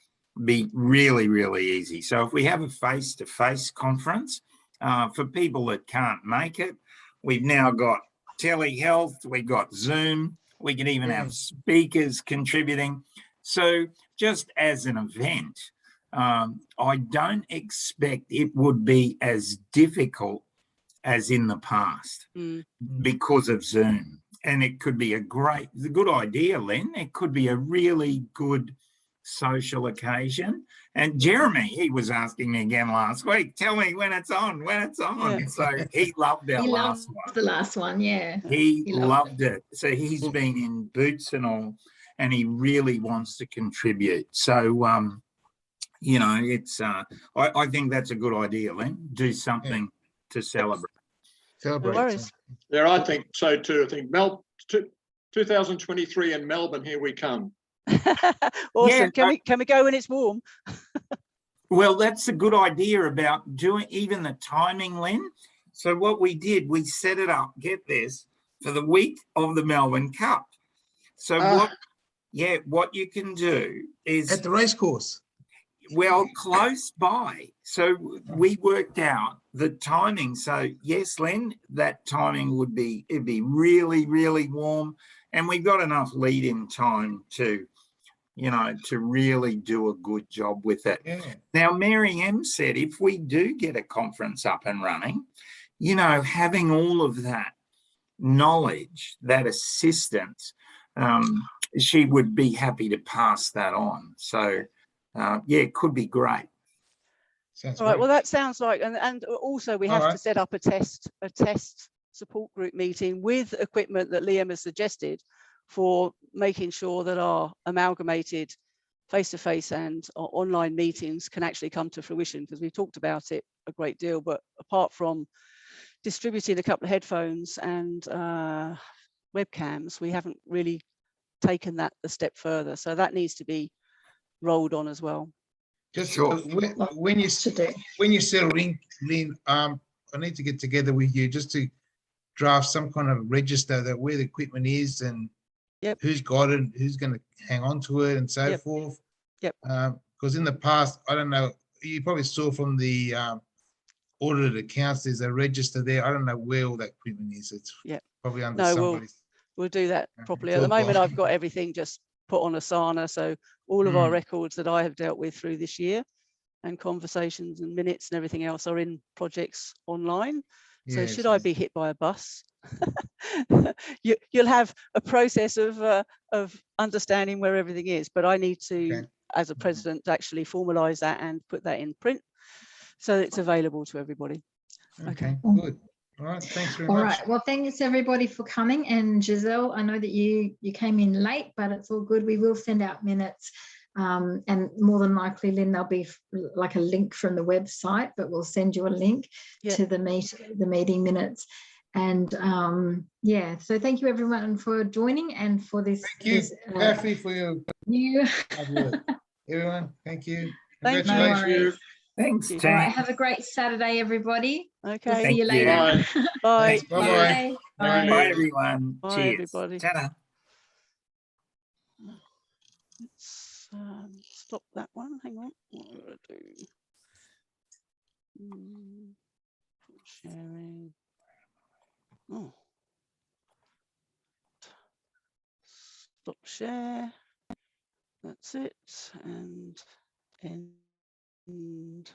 be really, really easy. So if we have a face-to-face conference, for people that can't make it, we've now got telehealth, we've got Zoom, we can even have speakers contributing. So just as an event, I don't expect it would be as difficult as in the past because of Zoom. And it could be a good idea, Len. It could be a really good social occasion. And Jeremy, he was asking me again last week, tell me when it's on. Yeah. So he loved our last one. The last one, yeah. He loved it. So he's been in boots and all, and he really wants to contribute. So, it's, I think that's a good idea, Len. Do something to celebrate. No worries. Yeah, I think so too. I think 2023 in Melbourne, here we come. Awesome. Can we go when it's warm? Well, that's a good idea about doing even the timing, Len. So what we did, we set it up, get this, for the week of the Melbourne Cup. So what you can do is at the racecourse. Well, close by. So we worked out the timing. So yes, Len, that timing it'd be really, really warm. And we've got enough lead in time to really do a good job with it. Yeah. Now, Mary M said, if we do get a conference up and running, having all of that knowledge, that assistance, she would be happy to pass that on. So, it could be great. Sounds all right. Well, that sounds like, and also we have to set up a test support group meeting with equipment that Liam has suggested for making sure that our amalgamated face-to-face and online meetings can actually come to fruition, because we've talked about it a great deal, but apart from distributing a couple of headphones and webcams, we haven't really taken that a step further. So that needs to be rolled on as well. Just when you settle in, Lynn, I need to get together with you just to draft some kind of register that where the equipment is and Yep. who's got it, who's going to hang on to it, and so Yep. forth. Yep. Because in the past, I don't know, you probably saw from the audited accounts, there's a register there. I don't know where all that equipment is. It's Yep. probably under No, somebody's. we'll do that properly. It's At the all moment, gone. I've got everything just put on Asana. So all of our records that I have dealt with through this year and conversations and minutes and everything else are in projects online. So Yes, should I be hit by a bus, you'll have a process of understanding where everything is. But I need to, Okay. as a president, actually formalize that and put that in print so that it's available to everybody. Okay, good. All right, thanks very All much. right. Well, thanks everybody for coming. And Giselle, I know that you came in late, but it's all good. We will send out minutes. And more than likely, Lynn, there'll be like a link from the website, but we'll send you a link to the meeting minutes. And yeah, so thank you everyone for joining and for this. Thank you, Kathy, for your new hard work. Everyone, thank you. Thank you. Congratulations. Thanks, All team. All right, have a great Saturday, everybody. Okay. We'll see you Thank you. later. Bye. Thanks. Bye-bye. Bye. Bye, everyone. Bye, Cheers. everybody. Ta-da. Let's stop that one. Hang on. What do I do? Sharing. Oh. Stop share. That's it. And end.